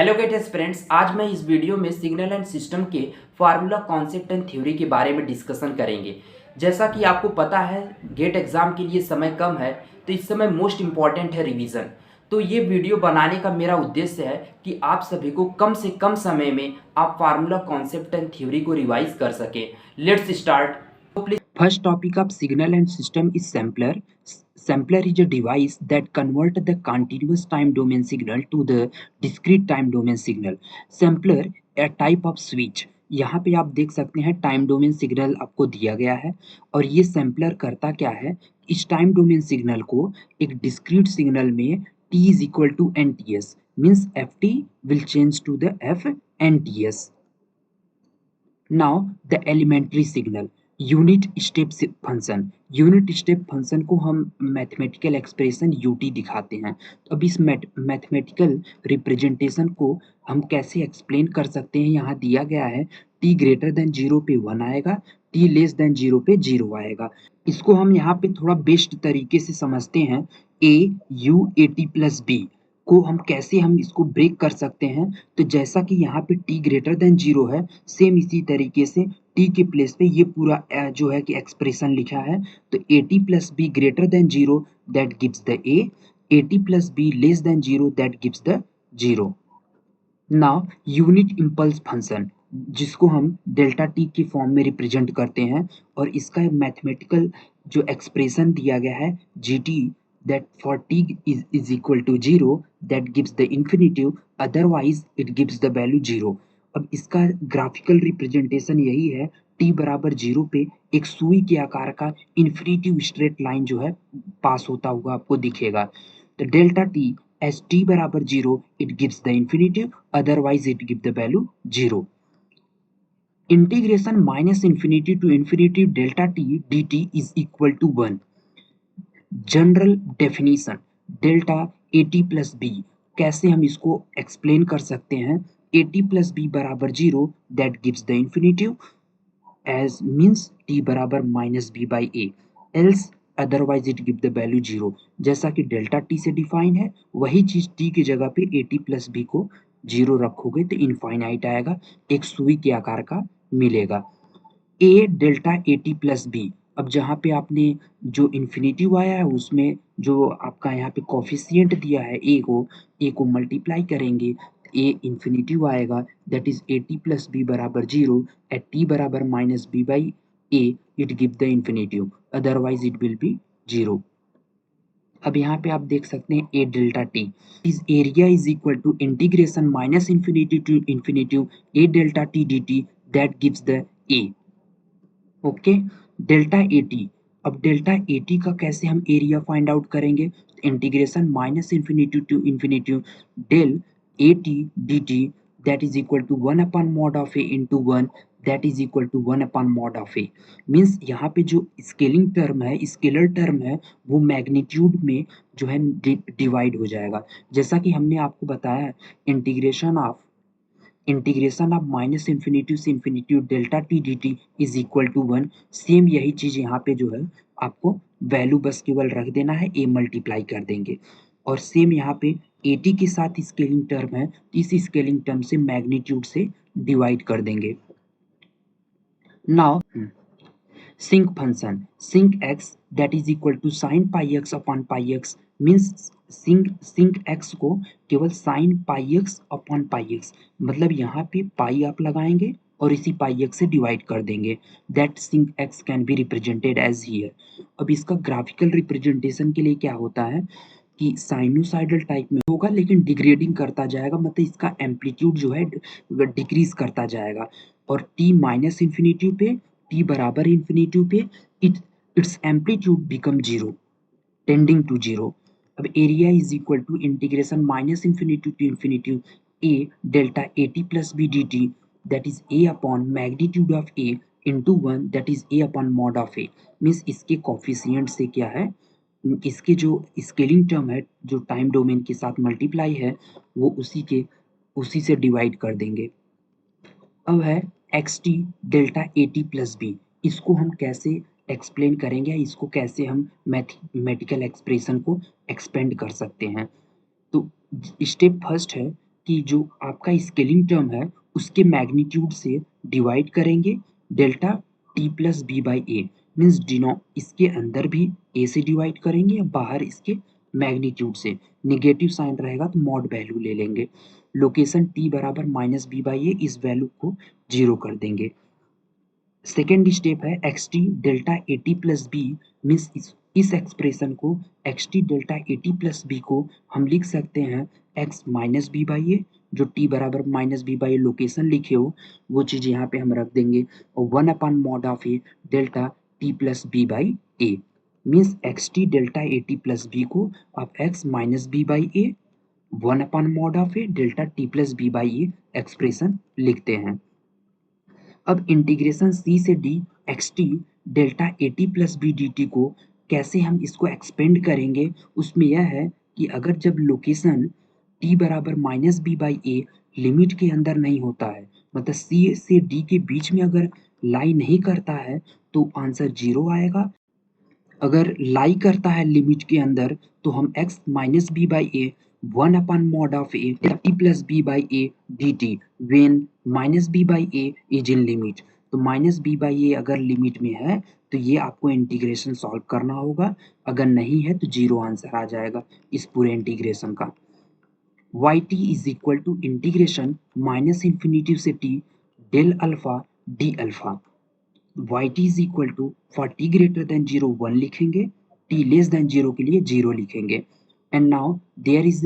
Hello gets friends, आज मैं इस वीडियो में सिग्नल एंड सिस्टम के फार्मूला कॉन्सेप्ट एंड थ्योरी के बारे में डिस्कशन करेंगे। जैसा कि आपको पता है गेट एग्जाम के लिए समय कम है, तो इस समय मोस्ट इम्पॉर्टेंट है रिवीजन। तो ये वीडियो बनाने का मेरा उद्देश्य है कि आप सभी को कम से कम समय में आप फार्मूला कॉन्सेप्ट एंड थ्योरी को रिवाइज कर सकें। Let's start. First topic of signal and system is sampler. Sampler is a device that convert the continuous time domain signal to the discrete time domain signal. Sampler a type of switch. यहाँ पे आप देख सकते हैं time domain signal आपको दिया गया है और ये सैम्पलर करता क्या है, इस टाइम डोमेन सिग्नल को एक डिस्क्रीट सिग्नल में t is equal to nts means ft will change to the f nts. Now the elementary signal unit step function. Unit step function को हम मैथमेटिकल एक्सप्रेशन यूटी दिखाते हैं। तो अब इस मैथमेटिकल रिप्रेजेंटेशन को हम कैसे एक्सप्लेन कर सकते हैं, यहाँ दिया गया है t ग्रेटर देन 0 पे 1 आएगा, t लेस देन 0 पे 0 आएगा। इसको हम यहाँ पे थोड़ा बेस्ट तरीके से समझते हैं। a u a t plus b को हम इसको ब्रेक कर सकते हैं। तो जैसा कि यहाँ पे t ग्रेटर देन 0 है, सेम इसी तरीके से t के प्लेस पे ये पूरा जो है कि एक्सप्रेशन लिखा है। तो A T plus B greater then 0 that gives the A T plus be less than 0 that gives the 0। Now unit impulse function जिसको हम डेल्टा टी के फॉर्म में रिप्रेजेंट करते हैं और इसका मैथमेटिकल जो एक्सप्रेशन दिया गया है G T that for t is equal to 0 that gives the infinitive, otherwise it gives the value 0। अब इसका ग्राफिकल रिप्रेजेंटेशन यही है, t बराबर 0 पे एक सुई के आकार का इन्फिनिटिव स्ट्रेट लाइन जो है पास होता हुआ आपको दिखेगा। तो डेल्टा t as t बराबर 0 it gives the infinitive, otherwise it gives the value 0। Integration minus infinity to infinity delta t dt is equal to 1। General definition delta A T plus b, कैसे हम इसको explain कर सकते हैं, A T plus B बराबर 0 that gives the infinitive as means T बराबर minus B by A, else otherwise it give the value 0। जैसा कि डेल्टा टी से डिफाइन है वही चीज टी की जगह पे ए टी प्लस बी को 0 रखोगे तो इनफाइनाइट आएगा, एक सुई के आकार का मिलेगा। A delta A T plus B, अब जहाँ पे आपने जो इन्फिनिटिव आया है उसमें जो आपका यहाँ पे कॉफिशिएंट दिया है ए को मल्टीप्लाई करेंगे, ए इन्फिनिटिव आएगा that is A T plus B बराबर 0 एट टी बराबर minus B by A it give the infinitive, otherwise it will be 0। अब यहाँ पे आप देख सकते हैं A delta T is area is equal to integration minus infinity to infinitive A delta T D T that gives the A. Okay, delta A T, अब delta ए T का कैसे हम एरिया फाइंड आउट करेंगे, integration minus infinity to infinity del a t D T that is equal to 1 upon mod of a into 1 that is equal to 1 upon mod of a. Means यहाँ पे जो scaling term है, scalar term है, वो magnitude में जो है divide हो जाएगा। जैसा कि हमने आपको बताया इंटीग्रेशन ऑफ माइनस इन्फिनिटी से infinity delta T D t is equal to 1। Same यही चीज यहाँ पे जो है आपको वैल्यू बस केवल रख देना है, ए मल्टीप्लाई कर देंगे और सेम यहाँ पे ए टी के साथ स्केलिंग टर्म है, इस स्केलिंग टर्म से मैग्नीट्यूड से डिवाइड कर देंगे। Now sinc function sinc x that is equal to sine pi x upon pi x, means sinc x को केवल sine pi x upon pi x, मतलब यहाँ पे पाई आप लगाएंगे और इसी पाई एक्स से डिवाइड कर देंगे, that sinc x can be represented as here. अब इसका ग्राफिकल रिप्रेजेंटेशन के लिए क्या होता है कि साइनोसाइडल टाइप में होगा लेकिन डिग्रेडिंग करता जाएगा, मतलब इसका एम्पलीट्यूड जो है डिक्रीज करता जाएगा और t माइनस इन्फिनिटी पे t बराबर इन्फिनिटी पे its amplitude become 0 tending to 0। अब area is equal to integration minus infinity to infinity a delta A T plus b d T that is a upon magnitude of a into 1 that is a upon mod of a. Means इसके coefficient से क्या है, इसके जो scaling term है जो time domain के साथ मल्टीप्लाई है वो उसी से डिवाइड कर देंगे। अब है x t delta A T plus b, इसको हम कैसे एक्सप्लेन करेंगे, इसको कैसे हम मैथमेटिकल एक्सप्रेशन को एक्सपेंड कर सकते हैं। तो स्टेप फर्स्ट है कि जो आपका स्केलिंग टर्म है उसके मैग्नीट्यूड से डिवाइड करेंगे delta t plus b by a, means डिनो इसके अंदर भी ए से डिवाइड करेंगे, बाहर इसके मैग्नीट्यूड से। निगेटिव साइन रहेगा तो मॉड वैल्यू ले लेंगे। लोकेशन टी बराबर माइनस बी बाई ए, इस वैल्यू को जीरो कर देंगे। सेकेंड स्टेप है x t delta A T plus b, means इस एक्सप्रेशन को x t delta A T plus b को हम लिख सकते हैं x minus B by a, जो टी बराबर minus B by a location लिखे हो वो चीज़ यहाँ पे हम रख देंगे, और one upon mod of a delta t plus b by a, means x t delta A T plus b को आप x minus B by a one upon mod of a delta t plus b by a expression लिखते हैं। अब integration c से d x t delta A T plus b d t को कैसे हम इसको एक्सपेंड करेंगे, उसमें यह है कि अगर जब लोकेशन टी बराबर minus B by A limit के अंदर नहीं होता है, मतलब सी से डी के बीच में अगर लाई नहीं करता है तो आंसर जीरो आएगा। अगर लाई करता है लिमिट के अंदर तो हम x minus B by a one upon mod of a T plus b by a d t when minus B by a is in limit, तो माइनस बी बाई ए अगर लिमिट में है तो ये आपको इंटीग्रेशन सॉल्व करना होगा, अगर नहीं है तो जीरो आंसर आ जाएगा इस पूरे इंटीग्रेशन का। Y T is equal to integration minus infinity से T del alpha D alpha, Y T is equal to for T greater than zero one लिखेंगे, टी लेस देन जीरो के लिए zero लिखेंगे। And now there is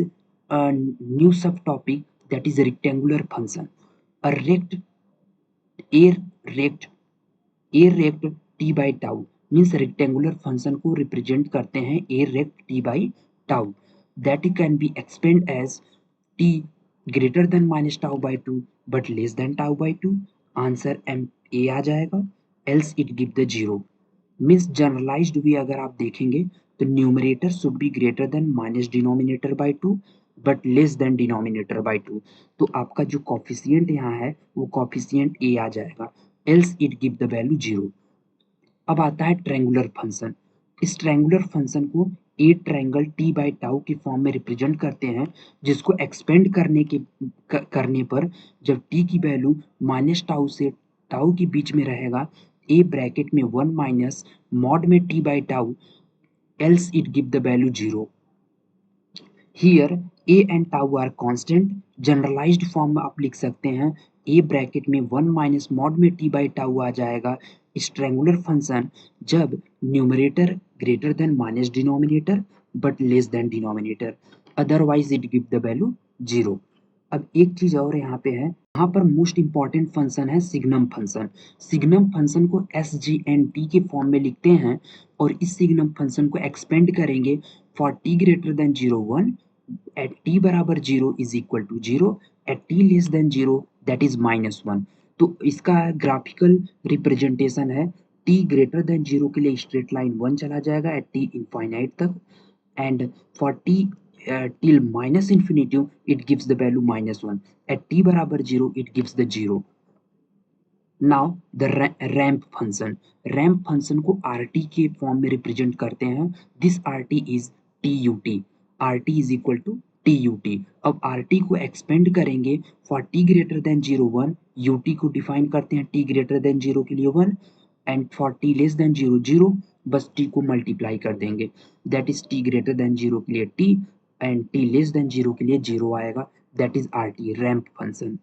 new sub topic that is rectangular function. Uh rect A rect A rect T by tau, means rectangular function को represent करते हैं A rect T by tau, that can be expand as T greater than minus tau by two but less than tau by two, answer M A आ जाएगा, else it give the zero. Means generalized भी अगर आप देखेंगे तो numerator should be greater than minus denominator by two but less than denominator by two, तो आपका जो कॉफिशियंट यहाँ है वो कॉफिशियंट ए आ जाएगा, else it give the value zero. अब आता है ट्रायंगुलर फंक्शन। इस ट्रायंगुलर फंक्शन को a triangle t by tau की फॉर्म में रिप्रेजेंट करते हैं, जिसको एक्सपेंड करने पर जब टी की वैल्यू माइनस टाउ से टाउ के बीच में रहेगा, ए ब्रैकेट में वन माइनस मॉड में t by tau, else it give the value zero. Here a and tau are constant, generalized form में आप लिख सकते हैं ए ब्रैकेट में वन माइनस मॉड में टी बाई टाउ आ जाएगा इस ट्रायंगुलर फंक्शन जब numerator greater than minus denominator but less than denominator, otherwise it give the value zero. अब एक चीज और यहाँ पे है, यहाँ पर मोस्ट इंपॉर्टेंट फंक्शन है सिग्नम फंक्शन। सिग्नम फंक्शन को एस जी एन टी के फॉर्म में लिखते हैं और इस सिग्नम फंक्शन को एक्सपेंड करेंगे for T greater than zero one at T बराबर zero is equal to zero, at T less than zero that is minus one. तो इसका ग्राफिकल रिप्रेजेंटेशन है टी ग्रेटर देन जीरो के लिए straight line one चला जाएगा at T infinite तक, and for t till minus infinity it gives the value minus 1, at t बराबर 0 it gives the 0। now the ramp function को rt के form में represent करते हैं, this rt is tut, rt is equal to tut। अब rt को expand करेंगे for t greater than 0 1, ut को डिफाइन करते हैं t greater than 0 के लिए 1 and for t less than zero zero, बस टी को मल्टीप्लाई कर देंगे, that is t greater than zero के लिए t and t less than zero के लिए जीरो आएगा, that is r t ramp function.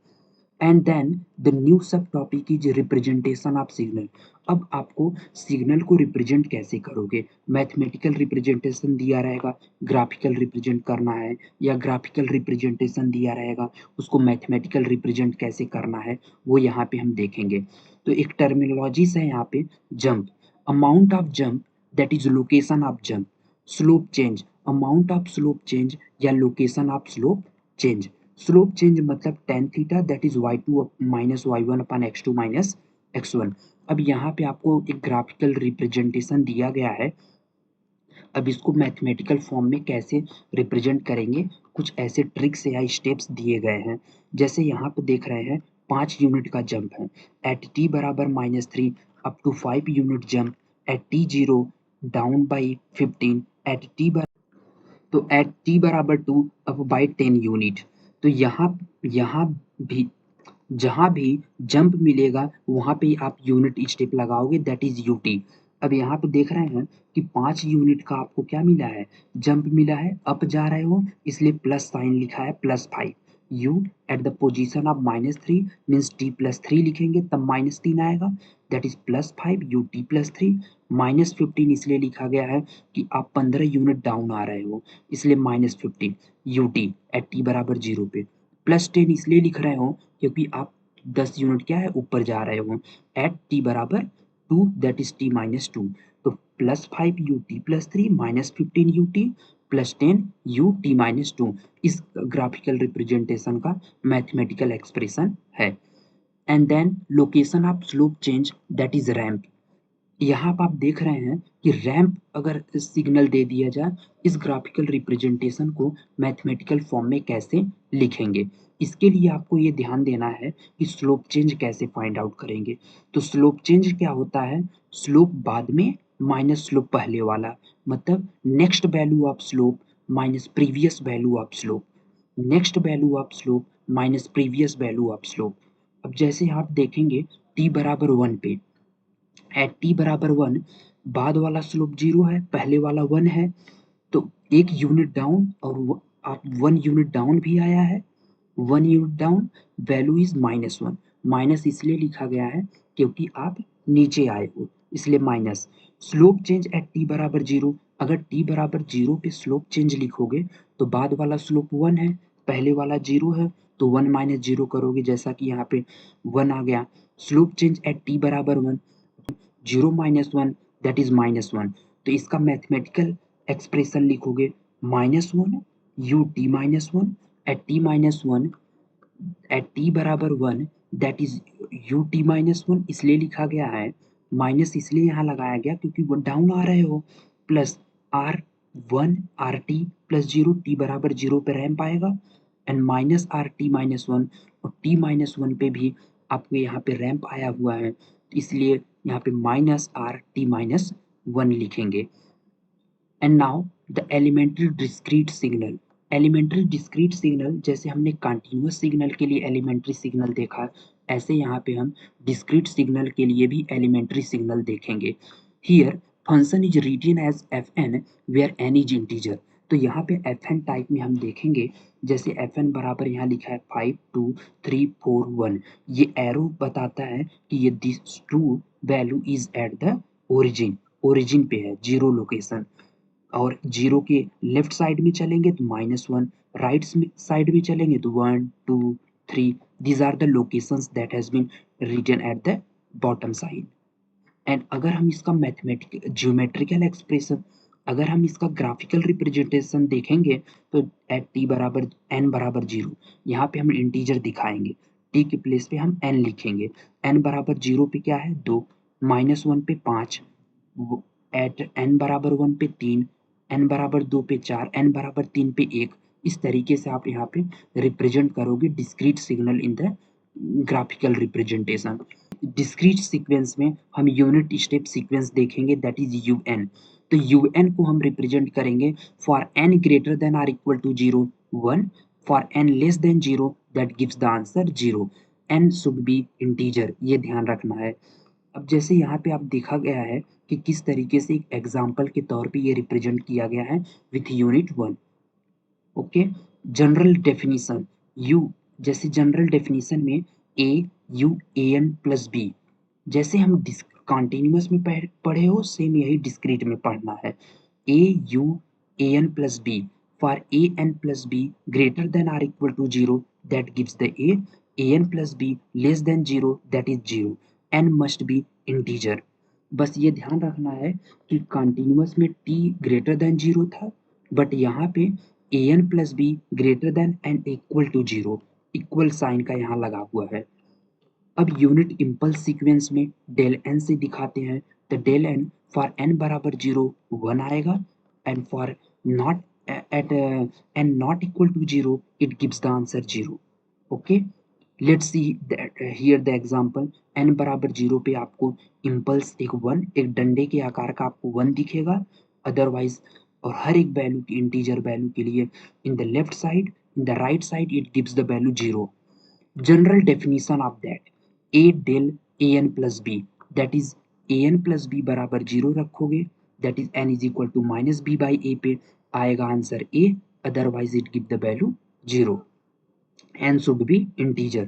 And then the new sub topic is representation of signal. अब आपको सिग्नल को रिप्रेजेंट कैसे करोगे, मैथमेटिकल रिप्रेजेंटेशन दिया रहेगा, ग्राफिकल रिप्रेजेंट करना है, या ग्राफिकल रिप्रेजेंटेशन दिया रहेगा उसको मैथमेटिकल रिप्रेजेंट कैसे करना है वो यहाँ पे हम देखेंगे। तो एक टर्मिनोलॉजीज है यहाँ पे, jump, amount of jump that is location of jump, slope change, amount of slope change या location of slope change. Slope change मतलब tan theta that is Y two minus Y one upon X two minus X one. अब यहाँ पे आपको एक graphical representation दिया गया है, अब इसको मैथमेटिकल फॉर्म में कैसे रिप्रेजेंट करेंगे, कुछ ऐसे ट्रिक्स या स्टेप्स दिए गए हैं। जैसे यहाँ पे देख रहे हैं 5 यूनिट का जंप है, एट टी बराबर minus three up to 5 unit jump, at t zero down by 15, at t तो एट टी बराबर 2 अप बाई 10 यूनिट। तो यहाँ यहाँ भी जहाँ भी जंप मिलेगा वहाँ पे आप यूनिट स्टेप लगाओगे, दैट इज यूटी। अब यहाँ पे देख रहे हैं कि 5 यूनिट का आपको क्या मिला है, जंप मिला है, अप जा रहे हो इसलिए प्लस साइन लिखा है +5। You at the position of -3 means t+3 लिखेंगे तब -3 आएगा, दैट इज +5 यू t+3। -15 इसलिए लिखा गया है कि आप 15 यूनिट डाउन आ रहे हो इसलिए -15 यू टी एट t बराबर 0 पे। +10 इसलिए लिख रहे हो क्योंकि आप 10 यूनिट क्या है ऊपर जा रहे हो एट t बराबर 2 दैट इज t-2। तो +5 you t+3 -15 U T +10 u t-2 इस ग्राफिकल रिप्रेजेंटेशन का मैथमेटिकल एक्सप्रेशन है। And then location of slope change that is ramp. यहाँ पर आप देख रहे हैं कि रैंप अगर सिग्नल दे दिया जाए, इस ग्राफिकल रिप्रेजेंटेशन को मैथमेटिकल फॉर्म में कैसे लिखेंगे। इसके लिए आपको ये ध्यान देना है कि स्लोप चेंज कैसे फाइंड आउट करेंगे। तो स्लोप चेंज क्या होता है, स्लोप बाद में माइनस स्लोप पहले वाला, मतलब next value of slope minus previous value of slope, next value of slope minus previous value of slope. अब जैसे आप देखेंगे t बराबर 1 पे एट t बराबर 1 बाद वाला स्लोप 0 है, पहले वाला 1 है, तो एक यूनिट डाउन और आप 1 यूनिट डाउन भी आया है, 1 unit down, value is -1। Minus इसलिए लिखा गया है क्योंकि आप नीचे आए हो इसलिए minus. Slope change at t बराबर 0, अगर t बराबर 0 पे स्लोप चेंज लिखोगे तो बाद वाला स्लोप 1 है, पहले वाला 0 है, तो 1 माइनस 0 करोगे जैसा कि यहाँ पे 1 आ गया। स्लोप चेंज एट t बराबर 1, 0 माइनस 1 दैट इज -1। तो इसका मैथमेटिकल एक्सप्रेशन लिखोगे -1 you t-1 eight t-1 eight t बराबर 1 दैट इज यू t-1 इसलिए लिखा गया है, माइनस इसलिए यहाँ लगाया गया क्योंकि वो डाउन आ रहे हो, plus r1 rt plus 0 t बराबर 0 पे रैंप आएगा एंड माइनस rt-1 और t-1 पे भी आपको यहाँ पे रैंप आया हुआ है इसलिए यहाँ पे -rt-1 लिखेंगे। And now the elementary discrete signal. Elementary discrete signal जैसे हमने कंटिन्यूअस सिग्नल के लिए एलिमेंट्री सिग्नल देखा, ऐसे यहाँ पे हम डिस्क्रीट सिग्नल के लिए भी एलिमेंट्री सिग्नल देखेंगे। Here function is written as fn where n is integer. तो यहाँ पे fn टाइप में हम देखेंगे, जैसे fn बराबर यहाँ लिखा है 5 2 3 4 1। ये एरो बताता है कि ये this two value is at the origin, origin पे है, जीरो लोकेशन। और जीरो के लेफ्ट साइड में चलेंगे तो -1, राइट साइड में चलेंगे तो 1 2 3। These are the locations that has been written at the bottom side. एंड अगर हम इसका मैथमेटिकल ज्योमेट्रिकल एक्सप्रेशन, अगर हम इसका ग्राफिकल रिप्रेजेंटेशन देखेंगे तो एट t बराबर n बराबर 0, यहाँ पे हम इंटीजर दिखाएंगे, t के प्लेस पे हम n लिखेंगे, n बराबर 0 पे क्या है 2, -1 पे 5, एट n बराबर 1 पे 3, n बराबर 2 पे 4, n बराबर 3 पे 1। इस तरीके से आप यहाँ पे रिप्रेजेंट करोगे discrete signal in the graphical representation. Discrete sequence में हम यूनिट स्टेप सीक्वेंस देखेंगे दैट इज UN। तो UN को हम रिप्रेजेंट करेंगे for n greater than or equal to 0 1, for n less than 0 that gives the answer 0। n should be integer, ये ध्यान रखना है। अब जैसे यहाँ पे आप देखा गया है कि किस तरीके से एक एग्जाम्पल के तौर पे ये रिप्रेजेंट किया गया है with unit 1। Okay, general definition you, जैसे जनरल डेफिनेशन में AUAN+B, जैसे हम कॉन्टिन्यूअस में पढ़े हो सेम यही डिस्क्रीट में पढ़ना है। AUAN+B for AN+B greater than or equal to 0 that gives the A, AN+B less than 0 that is 0, n must be integer. बस ये ध्यान रखना है कि कॉन्टिन्यूअस में t ग्रेटर देन 0 था, बट यहाँ पे AN+B greater than and equal to 0, equal sign का यहाँ लगा हुआ है। अब यूनिट इम्पल्स सीक्वेंस में डेल n से दिखाते हैं, तो डेल n फॉर n बराबर 0 1 आएगा and for not at n not equal to 0 it gives the answer 0। Okay, let's see here the example. n बराबर 0 पे आपको इम्पल्स एक 1, एक डंडे के आकार का आपको 1 दिखेगा, अदरवाइज और हर एक वैल्यू की इंटीजर वैल्यू के लिए in the left side in the right side it gives the value 0. General definition of that, a del an plus b, that is an plus b बराबर 0 रखोगे, that is n is equal to minus b by a पे आएगा answer a, otherwise it give the value 0. n should be integer.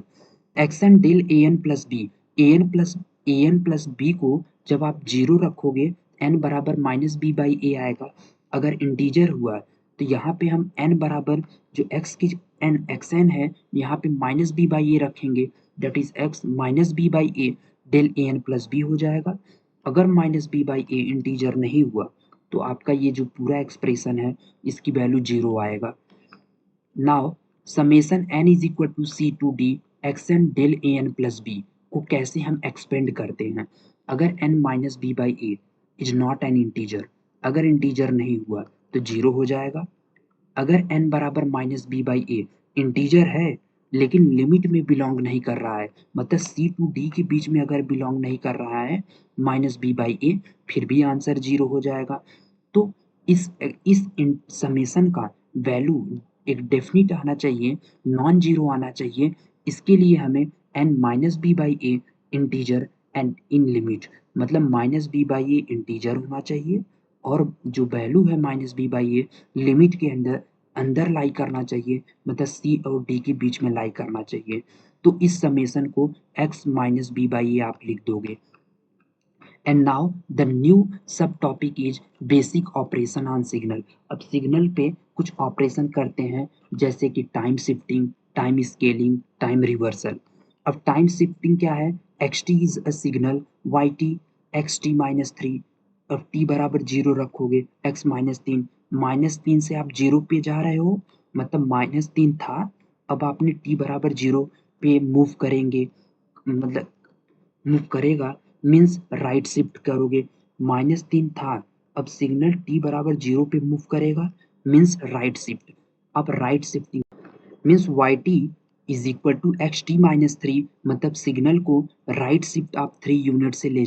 X n del a n plus b, a n plus b को जब आप 0 रखोगे n बराबर minus B by ए आएगा, अगर integer हुआ तो यहाँ पे हम n बराबर जो x की n एक्स एन है यहाँ पे माइनस बी बाई ए रखेंगे, that is x minus B by a del a n plus b हो जाएगा. अगर minus B by A integer नहीं हुआ तो आपका ये जो पूरा एक्सप्रेशन है इसकी वैल्यू 0 आएगा. Now summation n is equal to c to d x n del a n plus b को कैसे हम एक्सपेंड करते हैं. अगर n minus B by a is not an integer, अगर इंटीजर नहीं हुआ तो 0 हो जाएगा. अगर n बराबर minus B by A integer है लेकिन लिमिट में बिलोंग नहीं कर रहा है, मतलब सी टू डी के बीच में अगर बिलोंग नहीं कर रहा है माइनस बी बाई ए, फिर भी आंसर 0 हो जाएगा. तो इस समेशन का वैल्यू एक डेफिनिट आना चाहिए, नॉन जीरो आना चाहिए. इसके लिए हमें n minus B by A integer and in limit, मतलब minus B by A integer होना चाहिए और जो वैल्यू है minus B by A limit के अंदर अंदर लाई करना चाहिए, मतलब सी और डी के बीच में लाई करना चाहिए. तो इस समेशन को x minus B by a आप लिख दोगे. And now the new sub topic is basic operation on signal. अब सिग्नल पे कुछ ऑपरेशन करते हैं जैसे कि time shifting, time scaling, time reversal. अब टाइम शिफ्टिंग क्या है, x T is a signal, y t x t minus three. अब टी बराबर 0 रखोगे, एक्स माइनस तीन से आप 0 पे जा रहे हो, मतलब -3 था, अब आपने टी बराबर 0 पे मूव करेंगे, मतलब मूव करेगा मीन्स राइट शिफ्ट करोगे. -3 था, अब सिग्नल टी बराबर 0 पे मूव करेगा मीन्स राइट शिफ्ट. अब right shifting means y T is equal to x t minus three, मतलब सिग्नल को राइट शिफ्ट आप 3 यूनिट से ले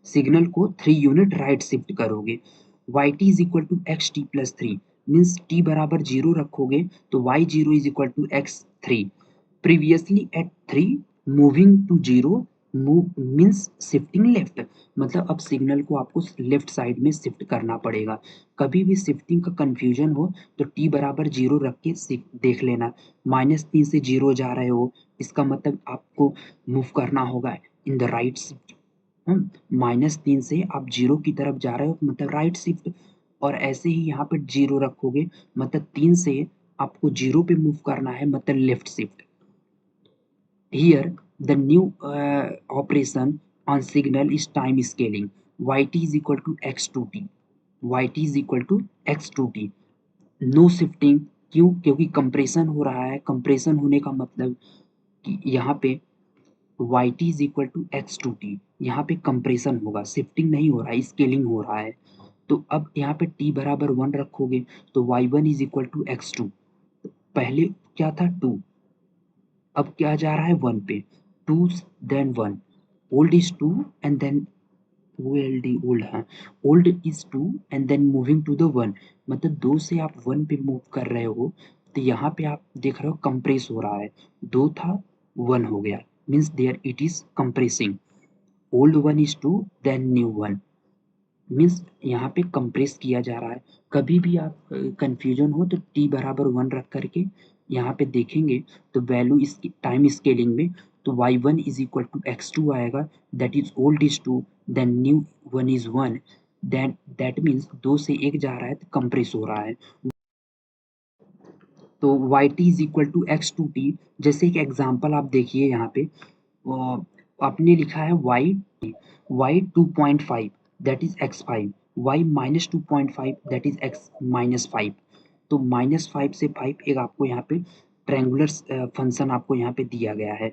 सिग्नल को 3 यूनिट राइट शिफ्ट करोगे. Y T is equal to x t plus three, means T बराबर 0 रखोगे तो y zero is equal to x three. Previously at 3 moving to 0 move means shifting left, मतलब अब signal को आपको left side में shift करना पड़ेगा. कभी भी शिफ्टिंग का कंफ्यूजन हो तो टी बराबर 0 रख के देख लेना. -3 से 0 जा रहे हो इसका मतलब आपको मूव करना होगा इन द राइट शिफ्ट. -3 से आप 0 की तरफ जा रहे हो मतलब राइट शिफ्ट, और ऐसे ही यहाँ पे 0 रखोगे मतलब 3 से आपको 0 पे मूव करना है मतलब left shift. Here, the new operation on signal is time scaling. Yt is equal to x2t. Yt is equal to x2t. No shifting. क्यों? क्योंकि कंप्रेशन हो रहा है. कंप्रेशन होने का मतलब कि यहाँ पे Yt is equal to x2t. यहाँ पे कंप्रेशन होगा, शिफ्टिंग नहीं हो रहा है, स्केलिंग हो रहा है. तो अब यहाँ पे t बराबर 1 रखोगे तो y1 is equal to x2. पहले क्या था 2, अब क्या जा रहा है 1 पे, 2 then 1, old is 2 and then old, हाँ old is 2 and then moving to the 1, मतलब 2 से आप 1 पे मूव कर रहे हो तो यहाँ पे आप देख रहे हो कंप्रेस हो रहा है. 2 था 1 हो गया means there it is compressing. Old 1 is 2 then new 1 means यहाँ पे कंप्रेस किया जा रहा है. कभी भी आप कंफ्यूजन हो तो t बराबर 1 रख करके यहाँ पे देखेंगे तो वैल्यू इस टाइम स्केलिंग में तो y1 is equal to x2 आएगा, that is old is 2 then new 1 is 1, that means 2 से 1 जा रहा है तो कंप्रेस हो रहा है. तो yt is equal to x2t. जैसे एक एग्जांपल आप देखिए यहाँ पे आपने लिखा है y 2.5 that is x5, y minus 2.5 that is x minus 5. तो -5 से 5 एक आपको यहाँ पे ट्रायंगुलर फंक्शन आपको यहाँ पे दिया गया है.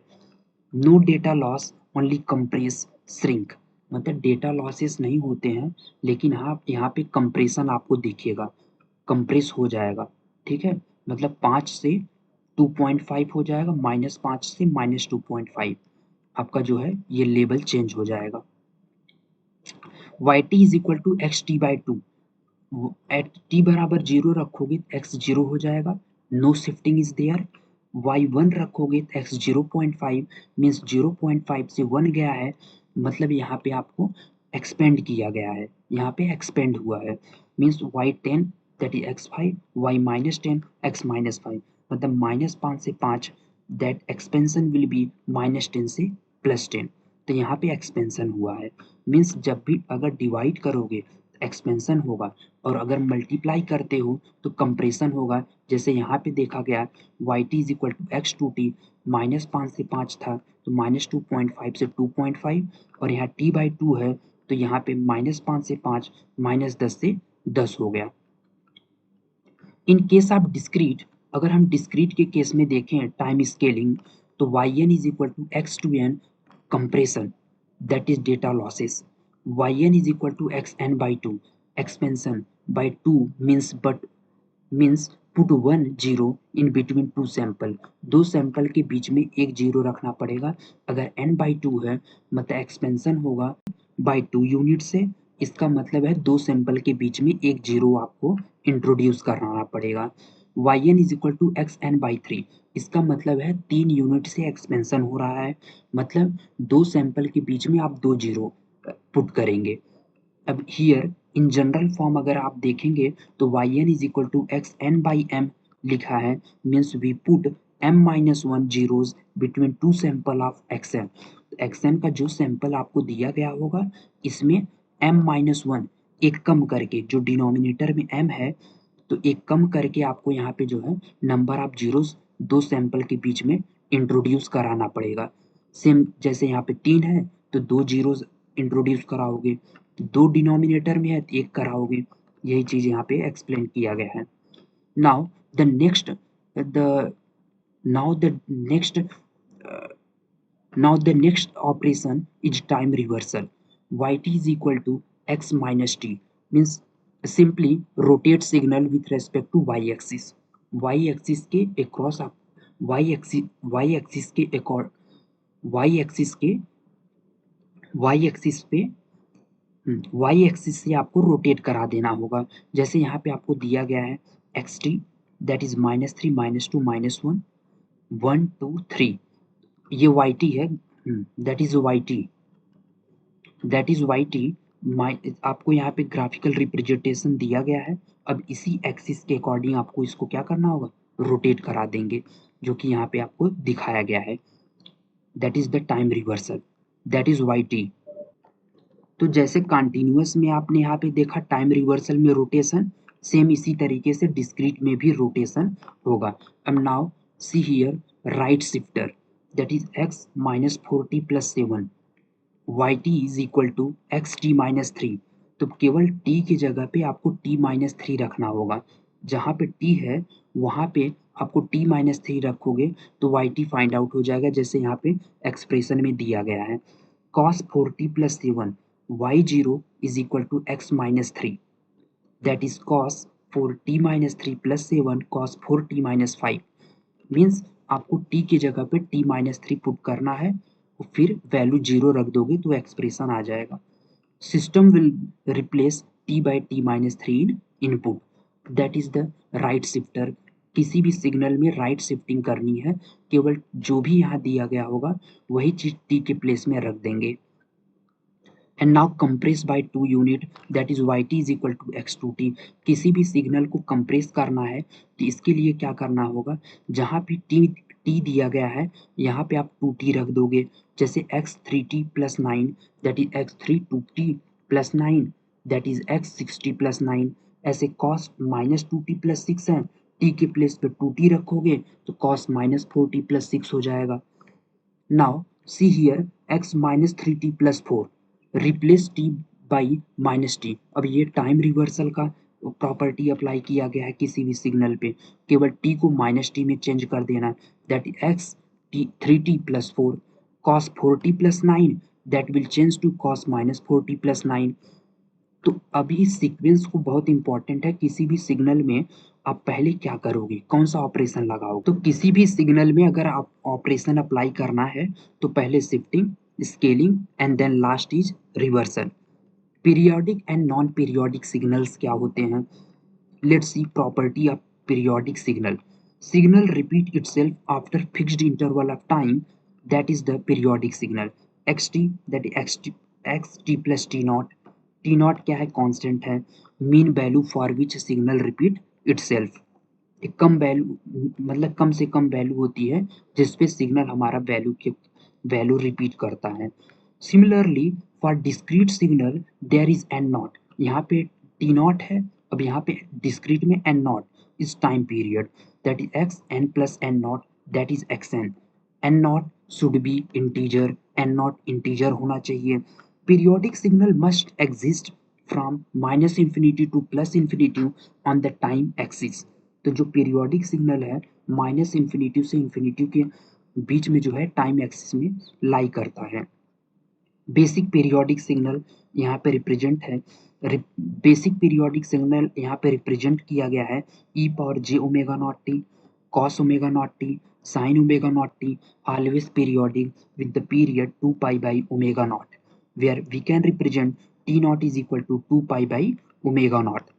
No data loss only compress shrink, मतलब डेटा लॉसेस नहीं होते हैं लेकिन हाँ यहाँ पे कंप्रेशन आपको दिखेगा, कंप्रेस हो जाएगा. ठीक है, मतलब 5 से 2.5 हो जाएगा, -5 से -2.5 आपका जो है ये लेवल चेंज हो जाएगा. yt is equal to x t by two. At T बराबर 0 रखोगे x 0 हो जाएगा, no shifting is there. y1 रखोगे तो x 0.5 मीन्स 0.5 से 1 गया है, मतलब यहाँ पे आपको एक्सपेंड किया गया है, यहाँ पे एक्सपेंड हुआ है। Means y10 that is x5, y minus 10 x minus 5, मतलब -5 से 5 दैट एक्सपेंशन विल बी -10 से +10। तो यहाँ पे एक्सपेंशन हुआ है। मीन्स जब भी अगर डिवाइड करोगे एक्सपेंशन होगा, और अगर मल्टीप्लाई करते हो तो कंप्रेशन होगा। जैसे यहाँ पे देखा गया y t is equal to x two t, -5 से 5 था तो -2.5 से 2.5, और यहाँ t/2 है तो यहाँ पे -5 से 5 -10 से 10 हो गया। इन केस ऑफ डिस्क्रीट, अगर हम डिस्क्रीट के केस में देखें टाइम स्केलिंग, तो yn is equal to x two n compression that is data losses, yn is equal to x n by two expansion by two means put 1 0 in between two sample, दो sample के बीच में एक zero रखना पड़ेगा। अगर n/2 है मतलब एक्सपेंशन होगा बाई 2 यूनिट से, इसका मतलब है दो सैंपल के बीच में एक जीरो आपको इंट्रोड्यूस कराना पड़ेगा। yn is equal to x n by 3, इसका मतलब है 3 यूनिट से एक्सपेंशन हो रहा है, मतलब दो सैंपल के बीच में आप दो जीरो पुट करेंगे। अब हियर इन जनरल फॉर्म अगर आप देखेंगे तो yn is equal to x n by m लिखा है, means we put m-1 zeros between two sample of xn। xn का जो सैंपल आपको दिया गया होगा इसमें m-1 एक कम करके, जो डिनोमिनेटर में m है तो एक कम करके आपको यहाँ पे जो है नंबर ऑफ जीरोज दो सैंपल के बीच में इंट्रोड्यूस कराना पड़ेगा। सेम जैसे यहाँ पे 3 है तो दो जीरोज इंट्रोड्यूस कराओगे, दो डिनोमिनेटर में है तो एक कराओगे। यही चीज यहाँ पे एक्सप्लेन किया गया है। Now the next the now the next operation is time reversal. yt is equal to x minus t means simply rotate signal with respect to y axis। y axis के across आप y axis के accord y axis के y axis पे y axis से आपको rotate करा देना होगा। जैसे यहाँ पे आपको दिया गया है एक्स टी दैट इज -3 -2 -1 1 2 3, ये वाई टी है, that is y t, that is y t. आपको यहाँ पे ग्राफिकल रिप्रेजेंटेशन दिया गया है। अब इसी एक्सिस के अकॉर्डिंग आपको इसको क्या करना होगा, रोटेट करा देंगे, जो कि यहाँ पे आपको दिखाया गया है। That is the time reversal, that is y t. तो जैसे कंटिन्यूअस में आपने यहाँ पे देखा टाइम रिवर्सल में रोटेशन, सेम इसी तरीके से डिस्क्रीट में भी रोटेशन होगा। अब now see here right shifter that is x minus 4t plus 7 y T is equal to x t minus 3। तो केवल t की जगह पे आपको t माइनस 3 रखना होगा। जहाँ पे t है वहाँ पे आपको t माइनस 3 रखोगे तो वाई टी फाइंड आउट हो जाएगा, जैसे यहाँ पे एक्सप्रेशन में दिया गया है cos 4t plus 7 y0 is equal to x minus 3, that is cos 4t minus 3 plus 7 cos 4t minus 5 means आपको t की जगह पे t minus 3 पुट करना है और फिर वैल्यू 0 रख दोगे तो एक्सप्रेशन आ जाएगा। System will replace t by t minus 3 in input, that is the right shifter. किसी भी सिग्नल में राइट शिफ्टिंग करनी है, केवल जो भी यहाँ दिया गया होगा वही चीज t के प्लेस में रख देंगे। And now compress by 2 unit that is yt is equal to x2t। किसी भी सिग्नल को कंप्रेस करना है तो इसके लिए क्या करना होगा, जहाँ पे t दिया गया है यहाँ पे आप 2t रख दोगे। जैसे x3t plus 9 that is x3 2t plus 9 that is x60 plus 9। ऐसे cos माइनस 2t प्लस 6 है, t के प्लेस पे 2t रखोगे तो cos माइनस 4t प्लस 6 हो जाएगा। Now see here x minus 3t plus 4 replace t by minus t। अब ये टाइम रिवर्सल का प्रॉपर्टी अप्लाई किया गया है किसी भी सिग्नल पे, केवल t को माइनस टी में चेंज कर देना, that x t 3t plus 4 cos 4t plus 9 that will change to cos minus 4t plus 9। तो अभी सीक्वेंस को बहुत इंपॉर्टेंट है, किसी भी सिग्नल में आप पहले क्या करोगे, कौन सा ऑपरेशन लगाओगे। तो किसी भी सिग्नल में अगर आप ऑपरेशन अप्लाई करना है तो पहले shifting, scaling and then last is reversal. Periodic and non periodic signals क्या होते हैं, let's see property of periodic signal. Signal repeat itself after fixed interval of time, that is the periodic signal. xt, that is xt plus t naught. t naught क्या है? Constant है, mean value for which signal repeat itself. एक कम value, मतलब कम से कम value होती है जिसपे signal हमारा वैल्यू रिपीट करता है। Similarly for discrete signal there is n naught. यहाँ पे टी नॉट है, अब यहाँ पे डिस्क्रीट में n naught is time period, that is x n plus n naught, that is xn. n naught should be integer, n naught integer होना चाहिए। periodic signal must exist from minus infinity to plus infinity on the time axis। तो जो periodic signal है minus infinity से infinity के बीच में जो है टाइम एक्सिस में लाई करता है। बेसिक पीरियोडिक सिग्नल यहाँ पे रिप्रेजेंट है, बेसिक पीरियोडिक सिग्नल यहाँ पे रिप्रेजेंट किया गया है E power J omega naught T, cos omega naught T, sine omega naught T, always periodic with the period 2 pi by omega naught, where we can represent T naught is equal to 2 pi by omega naught.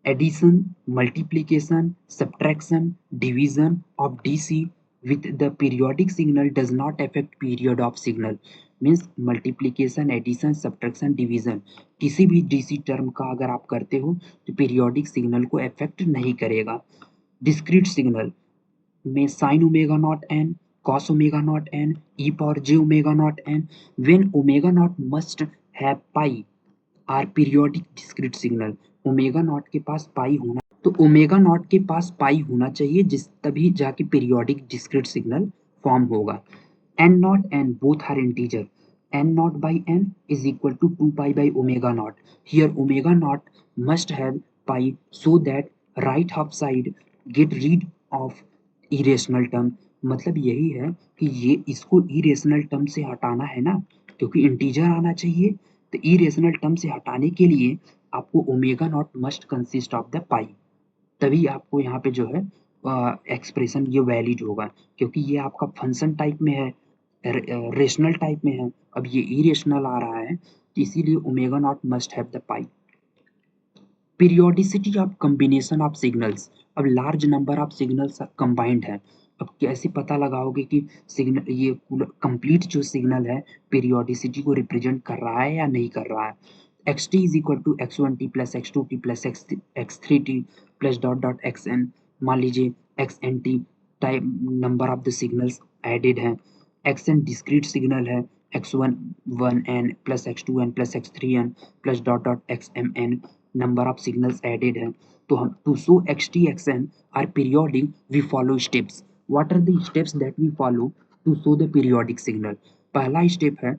Addition, multiplication, subtraction, division of DC with the periodic signal does not affect period of signal। Means multiplication, addition, subtraction, division किसी भी DC term का अगर आप करते हो तो periodic signal को affect नहीं करेगा। डिस्क्रीट सिग्नल में sine omega naught n, cos omega naught n, e power J omega naught n, when omega naught must have pi are periodic discrete signal. Omega naught के पास पाई होना, तो omega naught के पास पाई होना चाहिए जिस तभी जाके पीरियोडिक डिस्क्रीट सिग्नल फॉर्म होगा। N naught n both are integer, n naught by n is equal to 2 pi by omega naught. Here omega naught must have pi so that right half side get rid of irrational term. मतलब यही है कि ये इसको irrational term से हटाना है ना, क्योंकि इंटीजर आना चाहिए, तो इरेशनल टर्म से हटाने के लिए आपको omega naught must consist of the pi, तभी आपको यहाँ पे जो है एक्सप्रेशन ये वैलिड होगा, क्योंकि ये आपका फंक्शन टाइप में है, रेशनल टाइप में है, अब ये इरेशनल आ रहा है, तो इसीलिए omega naught must have the pi. Periodicity of combination of signals, अब large number of signals combined है, अब कैसे पता लगाओगे कि सिग्नल ये कंप्लीट जो सिग्नल है पीरियोडिसिटी को रिप्रेजेंट कर रहा है या नहीं कर रहा है। X T is equal to x one t plus x two t plus x three t plus dot dot x n. मान लीजिए x n t type number of the signals added हैं, एक्स एन डिस्क्रीट सिग्नल है, x one one n plus x two n plus x three n plus dot dot x m n number of signals added हैं। तो हम to show x T x n are periodic we follow steps. What are the steps that we follow to show the periodic signal? पहला step है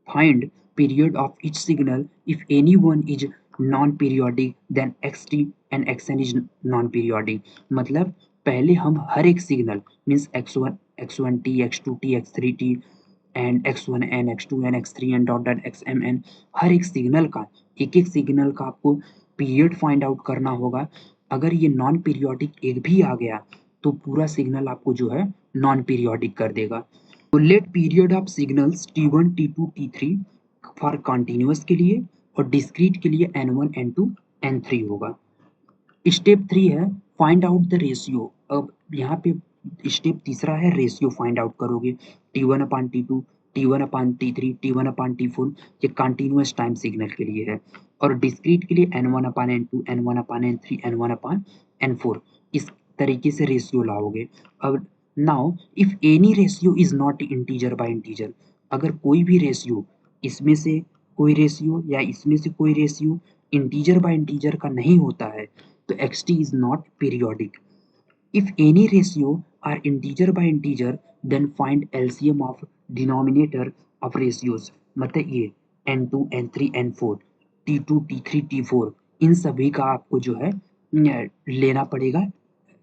find period of each signal. If any one is non-periodic then xt and xn is non-periodic। मतलब पहले हम हर एक signal means x1t, x2t, x3t and x1n, x2n, x3n dot dot xmn, हर एक signal का एक एक सिग्नल का आपको पीरियड फाइंड आउट करना होगा। अगर ये नॉन पीरियोडिक एक भी आ गया तो पूरा सिग्नल आपको जो है नॉन पीरियोडिक कर देगा। तो let period of signals t1, t2, t3 for continuous के लिए और डिस्क्रीट के लिए n1, n2, n3 होगा। स्टेप 3 है फाइंड आउट द रेशियो। अब यहाँ पे स्टेप तीसरा है रेशियो फाइंड आउट करोगे, t1 अपान t2, t1 अपान t3, t1 अपान t4, ये कॉन्टिन्यूअस टाइम सिग्नल के लिए है, और डिस्क्रीट के लिए n1 अपान n2, n1 अपान n3, n1 अपान n4, इस तरीके से रेशियो लाओगे। अब now if any ratio is not integer by integer, अगर कोई भी रेशियो इसमें से कोई रेशियो या इसमें से कोई रेशियो इंटीजर बाय इंटीजर का नहीं होता है तो xt is not periodic। If any ratio are integer by integer then find LCM of denominator of ratios। मतलब ये n2, n3, n4, t2, t3, t4 इन सभी का आपको जो है लेना पड़ेगा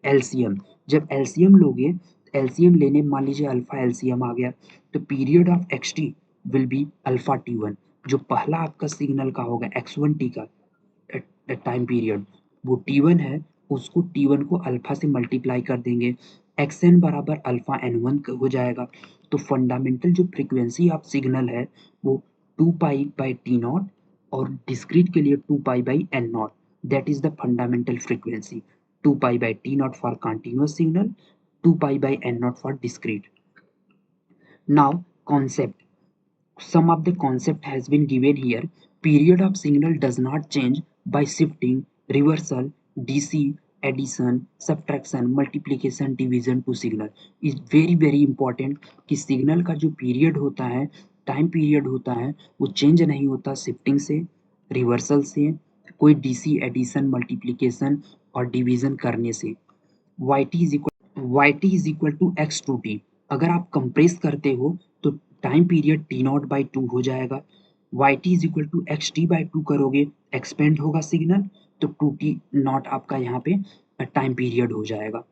LCM। जब LCM लोगे तो LCM लेने मान लीजिए अल्फा LCM आ गया तो period of xt will be alpha t1। जो पहला आपका सिग्नल का होगा x1t का टाइम पीरियड वो t1 है, उसको t1 को अल्फा से मल्टीप्लाई कर देंगे, xn बराबर अल्फा n1 हो जाएगा। तो फंडामेंटल जो फ्रीक्वेंसी ऑफ सिग्नल है वो 2 पाई बाई टी नॉट और डिस्क्रीट के लिए 2 pi by n naught, that is the fundamental frequency. 2 pi by t naught for continuous signal, 2 pi by n naught for discrete. Now concept. Some of the concept has been given here. Period of signal does not change by shifting, reversal, DC, addition, subtraction, multiplication, division to signal. is very important कि signal का जो period होता है, time period होता है, वो change नहीं होता शिफ्टिंग से, रिवर्सल से, कोई डीसी एडिशन, मल्टीप्लिकेशन और डिवीजन करने से. yt is equal to x two t. अगर आप कंप्रेस करते हो तो time period t naught by two हो जाएगा. yt is equal to x t by two करोगे, एक्सपेंड होगा सिग्नल, तो टू टी नॉट आपका यहाँ पे टाइम पीरियड हो जाएगा.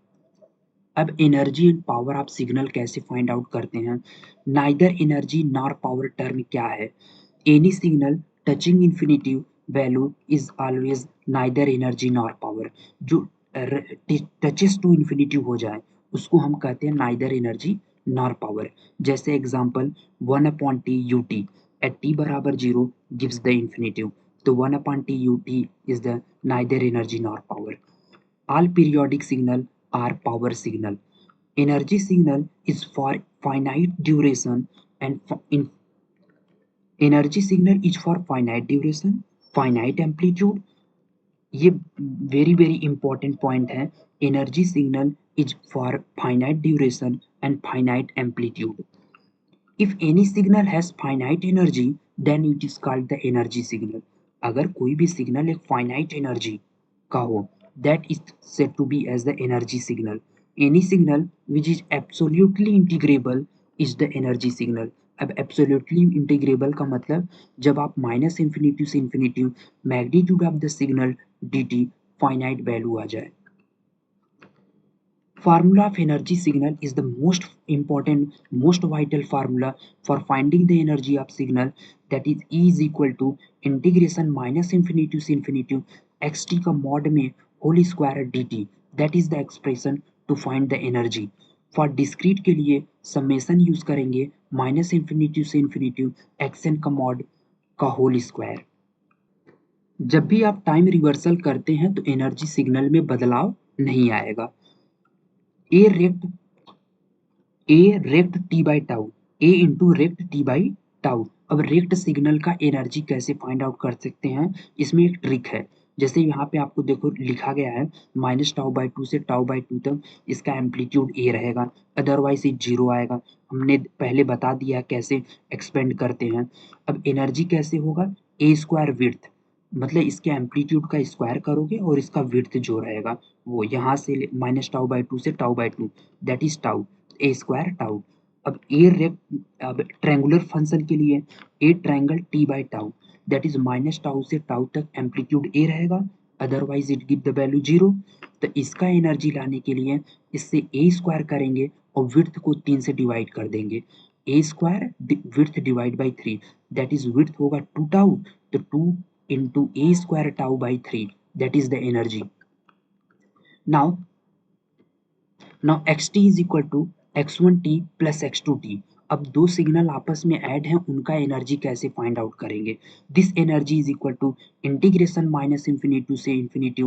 अब energy and power of signal कैसे फाइंड आउट करते हैं. Neither energy nor power term क्या है. Any signal touching infinitive value is always neither energy nor power. जो टचेस टू इन्फिनिटिव हो जाए उसको हम कहते हैं नाइदर एनर्जी नॉर पावर. जैसे example 1/t ut at t बराबर 0 गिव्स द इन्फिनिटिव. तो 1/t ut is the neither energy nor power. All periodic signal are power signal. Energy signal is for finite duration and energy signal is for finite duration, finite amplitude. ये very important point है. Energy signal is for finite duration and finite amplitude. If any signal has finite energy, then it is called the energy signal. अगर कोई भी signal एक finite energy का हो, that is said to be as the energy signal. Any signal which is absolutely integrable is the energy signal. अब absolutely integrable का मतलब जब आप माइनस इंफिनिटी से infinity magnitude of the signal dt finite value आ जाए. Formula of energy signal is the most important, most vital formula for finding the energy of signal, that is E is equal to integration minus infinity से infinity xt का mod में whole square dt. That is the expression to find the energy. For discrete के लिए summation use करेंगे minus infinity से infinity xn का mod का whole square. जब भी आप टाइम रिवर्सल करते हैं तो एनर्जी सिग्नल में बदलाव नहीं आएगा. A rect T by tau, A into rect T by tau. अब रेक्ट सिग्नल का एनर्जी कैसे फाइंड आउट कर सकते हैं, इसमें एक ट्रिक है. जैसे यहाँ पे आपको देखो लिखा गया है माइनस टाउ बाई टू से टाउ बाई टू तक इसका एम्पलीट्यूड ए रहेगा, अदरवाइज ये जीरो आएगा. हमने पहले बता दिया कैसे एक्सपेंड करते हैं. अब एनर्जी कैसे होगा, ए स्क्वायर विड्थ, मतलब इसके एम्पलीट्यूड का स्क्वायर करोगे और इसका विड्थ जो रहेगा वो यहाँ से माइनस टाउ बाई टू से tau by to, that is tau, A square tau. अब अब ट्रायंगुलर फंक्शन के लिए ए triangle t by tau, that is minus tau से टाउ तक एम्पलीट्यूड ए रहेगा, otherwise it give the value zero. तो इसका एनर्जी लाने के लिए इससे ए स्क्वायर करेंगे और विड्थ को 3 से डिवाइड कर देंगे. A square width divide by 3, that is width होगा 2 टाउ, तो 2 into a square tau by 3, that is the energy. Now xt is equal to x1t plus x2t. अब दो सिग्नल आपस में ऐड हैं, उनका एनर्जी कैसे फाइंड आउट करेंगे. This energy is equal to integration minus infinity से infinity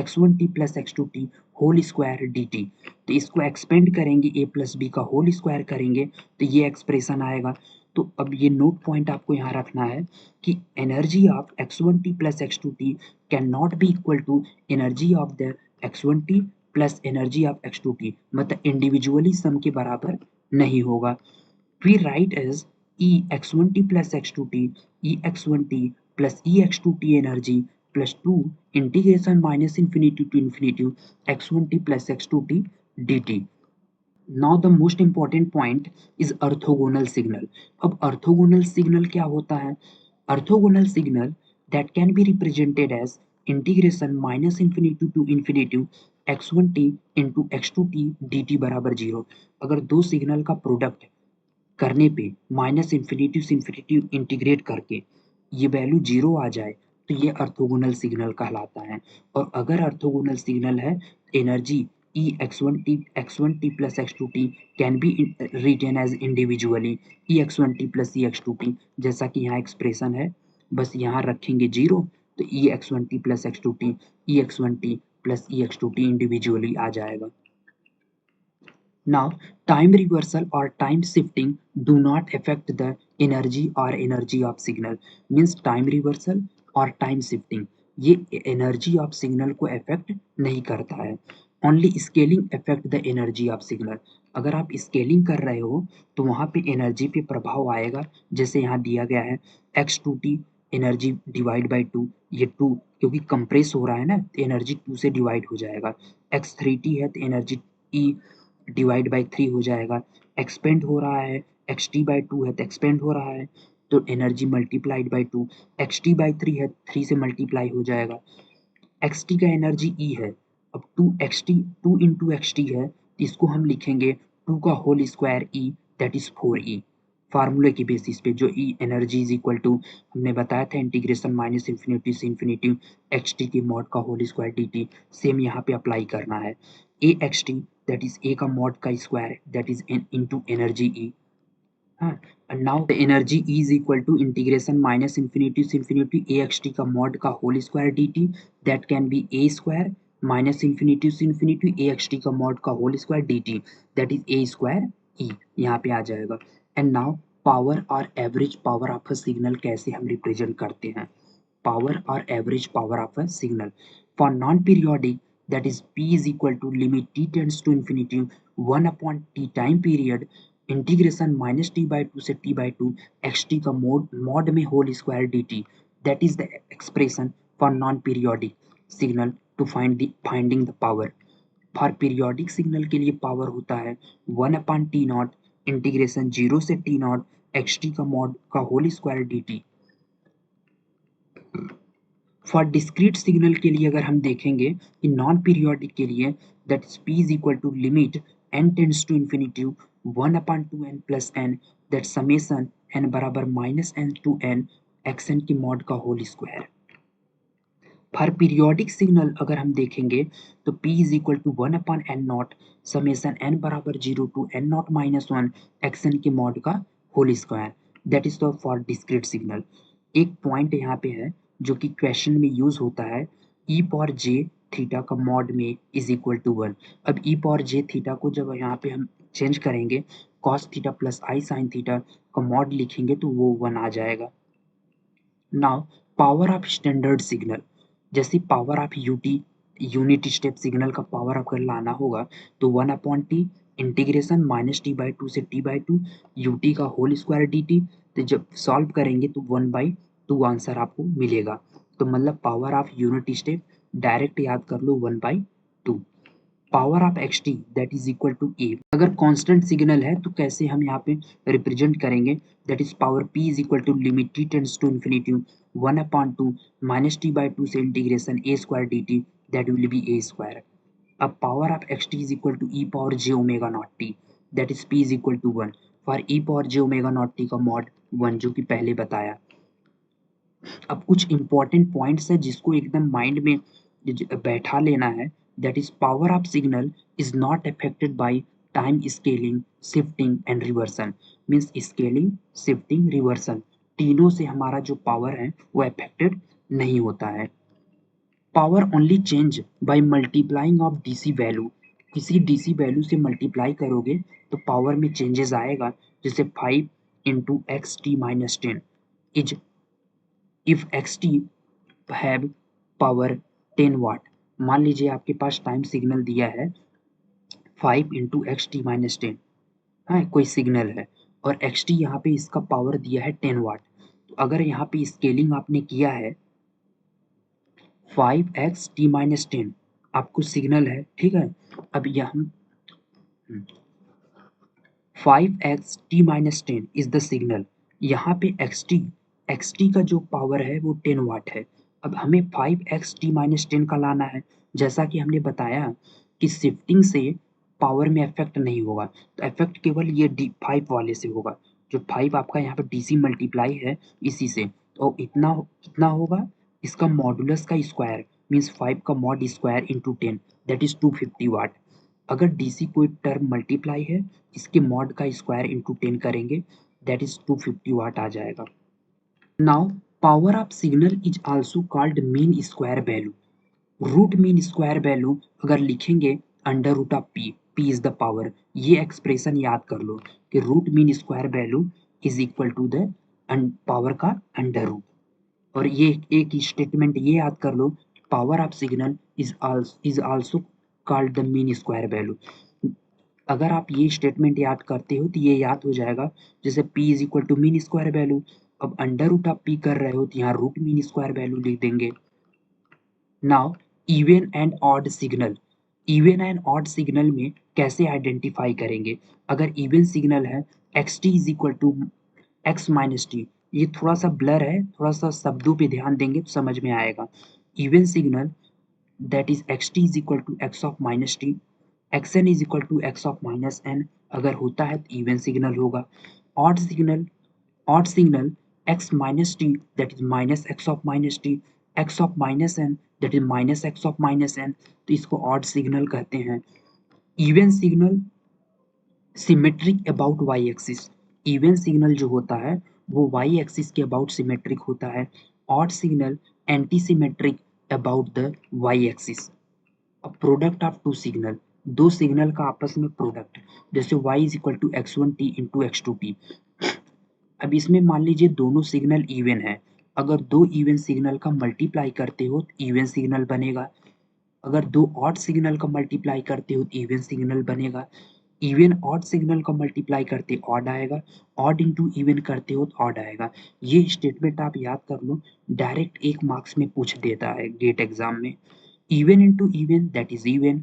x1t plus x2t whole square dt. तो इसको एक्सपेंड करेंगे, a प्लस b का होल स्क्वायर करेंगे तो ये एक्सप्रेशन आएगा. तो अब ये नोट पॉइंट आपको यहाँ रखना है कि energy of x1t plus x2t can not be equal to energy of the x1t plus energy of x2t, मतलब इंडिविजुअली सम के बराबर नहीं होगा. We write as e x1t plus x2t e x1t plus e x2t energy plus 2 integration minus infinity to infinity x1t plus x2t dt. Now the most important point is orthogonal signal. अब orthogonal signal क्या होता है. Orthogonal signal that can be represented as integration minus infinity to infinity x1t into x2t dt बराबर 0. अगर दो signal का product करने पे माइनस इंफिनिटी से इंफिनिटी इंटीग्रेट करके ये वैल्यू 0 आ जाए तो ये ऑर्थोगोनल सिग्नल कहलाता है. और अगर ऑर्थोगोनल सिग्नल है energy e x1t plus x2t can be written as individually e x1t plus e x2t, जैसा कि यहाँ एक्सप्रेशन है, बस यहाँ रखेंगे 0 तो e x1t plus x2t e x1t plus EX2T individually आ जाएगा। Now, time reversal or time shifting do not affect the energy of signal. Means time reversal or time shifting ये energy of signal को affect नहीं करता है. Only scaling affect the energy of signal. अगर आप scaling कर रहे हो तो वहाँ पे energy पे प्रभाव आएगा, जैसे यहाँ दिया गया है x2t एनर्जी डिवाइड बाई 2, ये 2 क्योंकि कंप्रेस हो रहा है ना, तो एनर्जी 2 से डिवाइड हो जाएगा। x3t है तो एनर्जी E डिवाइड बाई 3 हो जाएगा। एक्सपेंड हो रहा है, xt बाई 2 है तो एक्सपेंड हो रहा है तो energy multiplied by 2, xt by 3 है 3 से मल्टीप्लाई हो जाएगा। xt का एनर्जी E है, अब 2 इंटू xt है तो इसको हम लिखेंगे 2 का whole square E that is 4E। फार्मूले की बेसिस पे जो E energy is equal to हमने बताया था इंटीग्रेशन माइनस इन्फिनिटी से इन्फिनिटी xt के मॉड का होल स्क्वायर dt, सेम यहाँ पे अप्लाई करना है। A X T that is A का मॉड का square that is into energy E। हाँ, and now the energy E is equal to integration minus infinity to infinity axt का mod का whole square dt that can be a square minus infinity to infinity axt का mod का whole square dt that is a square E यहाँ पे आ जाएगा। and now power और average power of a signal कैसे हम represent करते हैं। power और average power of a signal for non-periodic that is p is equal to limit t tends to infinity 1 upon t time period integration minus T by 2 से T by 2 x t का mod में whole square D T that is the expression for non periodic signal to finding the power. For periodic signal के लिए power होता है 1 upon T not integration 0 से t naught x t का mod का whole square D t. For discrete signal के लिए अगर हम देखेंगे कि नॉन पीरियोडिक के लिए that is P is equal to limit n tends to infinity 1 upon 2n plus n that summation n बराबर minus n to n xn की मॉड का whole square. For periodic signal अगर हम देखेंगे तो p is equal to 1 upon n naught summation n बराबर 0 to n naught minus 1 xn की mod का whole square that is the for discrete signal. एक पॉइंट यहाँ पे है जो कि क्वेश्चन में यूज होता है e पावर j थीटा का मॉड में इज इक्वल टू 1। अब e पावर j थीटा को जब यहाँ पे हम चेंज करेंगे cos theta plus i sine theta का मॉड लिखेंगे तो वो 1 आ जाएगा। Now power of standard signal, जैसे power of unit step signal का पावर अगर लाना होगा तो 1 upon T integration minus T by 2 से टी बाई 2 यू टी का होल स्क्वायर डी टी, तो जब सॉल्व करेंगे तो 1/2 आंसर आपको मिलेगा। तो मतलब power of unit step direct याद कर लो 1/2। Power of X T that is equal to A. अगर कांस्टेंट सिग्नल है तो कैसे हम यहाँ पे रिप्रेजेंट करेंगे that is power P is equal to limit T tends to infinity 1 upon 2 minus T by 2 से integration A square D T that will be A square. अब power of X T is equal to E power J omega naught T that is P is equal to 1 for E power J omega naught T का mod 1 जो कि पहले बताया। अब कुछ important points है जिसको एकदम माइंड में बैठा लेना है that is power of signal is not affected by time scaling shifting and reversal. Means scaling shifting reversal तीनों से हमारा जो पावर है वो अफेक्टेड नहीं होता है। Power only change by multiplying of DC value, किसी डीसी वैल्यू से मल्टीप्लाई करोगे तो पावर में चेंजेस आएगा, जैसे 5 into x t minus 10 is if x T have power 10 वाट। मान लीजिए आपके पास टाइम सिग्नल दिया है 5 इंटू एक्स टी माइनस 10, हाँ कोई सिग्नल है और एक्स टी यहाँ पे इसका पावर दिया है 10 वाट। तो अगर यहाँ पे स्केलिंग आपने किया है 5x t माइनस 10 आपको सिग्नल है, ठीक है। अब यहाँ 5x t minus 10 is the signal, यहाँ पे xt का जो पावर है वो 10 वाट है। अब हमें 5x t माइनस 10 का लाना है, जैसा कि हमने बताया कि शिफ्टिंग से पावर में इफेक्ट नहीं होगा, तो इफेक्ट केवल ये D5 वाले से होगा, जो 5 आपका यहाँ पे डीसी मल्टीप्लाई है इसी से। तो इतना कितना होगा, इसका मॉडुलस का स्क्वायर मीन्स 5 का mod square into 10 that is 250 वाट। अगर डीसी कोई टर्म मल्टीप्लाई है इसके मॉड का स्क्वायर इंटू 10 करेंगे दैट इज 250 वाट आ जाएगा। Now power of signal is also called mean square value. Root mean square value अगर लिखेंगे under root of P, P is the power, ये एक्सप्रेशन याद कर लो कि root mean square value is equal to the power का under root. और ये एक स्टेटमेंट ये याद कर लो, power of signal is also called the mean square value. अगर आप ये स्टेटमेंट याद करते हो तो ये याद हो जाएगा, जैसे p is equal to mean square value, अब अंडर रूट ऑफ p कर रहे हो तो यहाँ रूट मीन स्क्वायर वैल्यू लिख देंगे। Now even and odd signal, even and odd signal में कैसे आइडेंटिफाई करेंगे? अगर इवन सिग्नल है x T is equal to x minus t, ये थोड़ा सा ब्लर है, थोड़ा सा शब्दों पे ध्यान देंगे तो समझ में आएगा। Even signal that is x T is equal to x of minus t, x n is equal to x of minus n, अगर होता है तो इवन सिग्नल होगा। Odd signal, odd signal x minus t that is minus x of minus t, x of minus n that is minus x of minus n, तो इसको odd signal कहते हैं। Even signal symmetric about y axis, even signal जो होता है वो y axis के about symmetric होता है। Odd signal anti symmetric about the y axis. अब प्रोडक्ट ऑफ टू सिग्नल, दो सिग्नल का आपस में प्रोडक्ट, जैसे y is equal to x one t into x two t. अब इसमें मान लीजिए दोनों सिग्नल इवन है, अगर दो इवन सिग्नल का मल्टीप्लाई करते हो तो इवन सिग्नल बनेगा, अगर दो ऑड सिग्नल का मल्टीप्लाई करते हो तो इवन सिग्नल बनेगा, इवन ऑड सिग्नल का मल्टीप्लाई करते ऑड आएगा, ऑड इंटू इवन करते हो तो ऑड आएगा। ये स्टेटमेंट आप याद कर लो, डायरेक्ट 1 मार्क्स में पूछ देता है गेट एग्जाम में। Even into even that is even,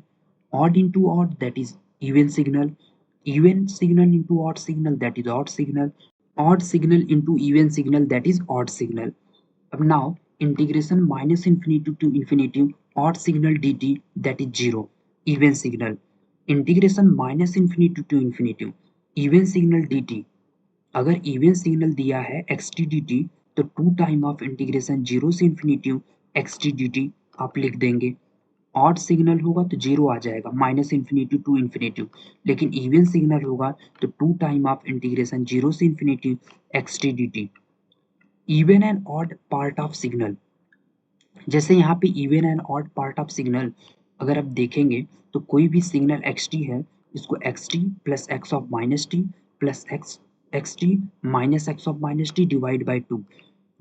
odd into odd that is even signal into odd signal that is odd signal into even signal that is odd signal. अब now integration minus infinity to infinity odd signal dt that is 0 even signal, integration minus infinity to infinity even signal dt, अगर even signal दिया है xt dt तो 2 time of integration 0 से infinity xt dt आप लिख देंगे। Odd signal होगा तो 0 आ जाएगा, माइनस इन्फिनिटी टू इन्फिनिटी, लेकिन इवन सिग्नल होगा तो 2 टाइम ऑफ इंटीग्रेशन 0 से infinity xt dt। Even and odd part of signal, जैसे यहाँ पे even and odd part of signal अगर आप देखेंगे तो कोई भी सिग्नल xt है, इसको xt plus x of minus T plus xt minus x of minus T divide by 2,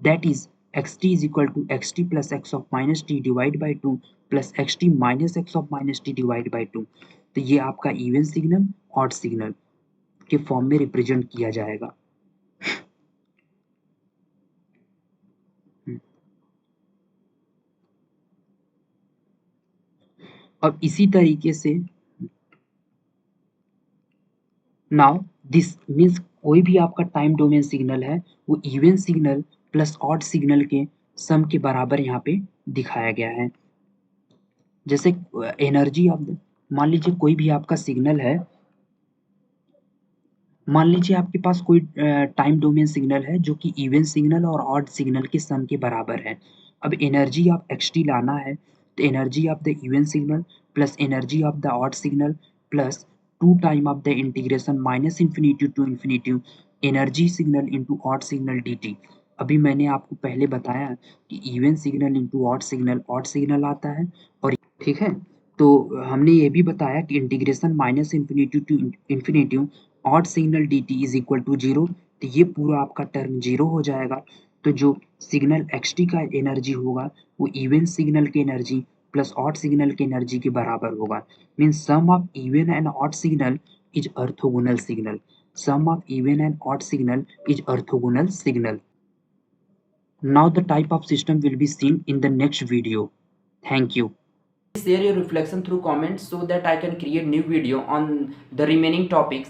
that is xt is equal to xt plus x of minus t divide by 2 plus xt minus x of minus t divide by 2, तो ये आपका even signal odd signal के form में represent किया जाएगा। अब इसी तरीके से नाउ दिस मीन्स कोई भी आपका टाइम डोमेन सिग्नल है वो even signal plus odd signal के सम के बराबर यहाँ पे दिखाया गया है। जैसे एनर्जी ऑफ, मान लीजिए कोई भी आपका सिग्नल है, मान लीजिए आपके पास कोई टाइम डोमेन सिग्नल है जो कि इवन सिग्नल और ऑड सिग्नल के सम के बराबर है। अब एनर्जी ऑफ xt लाना है तो energy of the even signal plus energy of the odd signal plus 2 time of the integration minus infinity to infinity energy signal into odd signal dt। अभी मैंने आपको पहले बताया कि even signal into odd signal आता है, और ठीक है, तो हमने ये भी बताया कि integration minus infinity to infinity odd signal dt is equal to 0, तो ये पूरा आपका टर्म 0 हो जाएगा। तो जो सिग्नल xt का एनर्जी होगा वो इवन सिग्नल के एनर्जी प्लस ऑड सिग्नल के एनर्जी के बराबर होगा। Means sum of even and odd signal is orthogonal signal, sum of even and odd signal is orthogonal signal. Now the type of system will be seen in the next video. Thank you. Share your reflection through comments so that I can create new video on the remaining topics.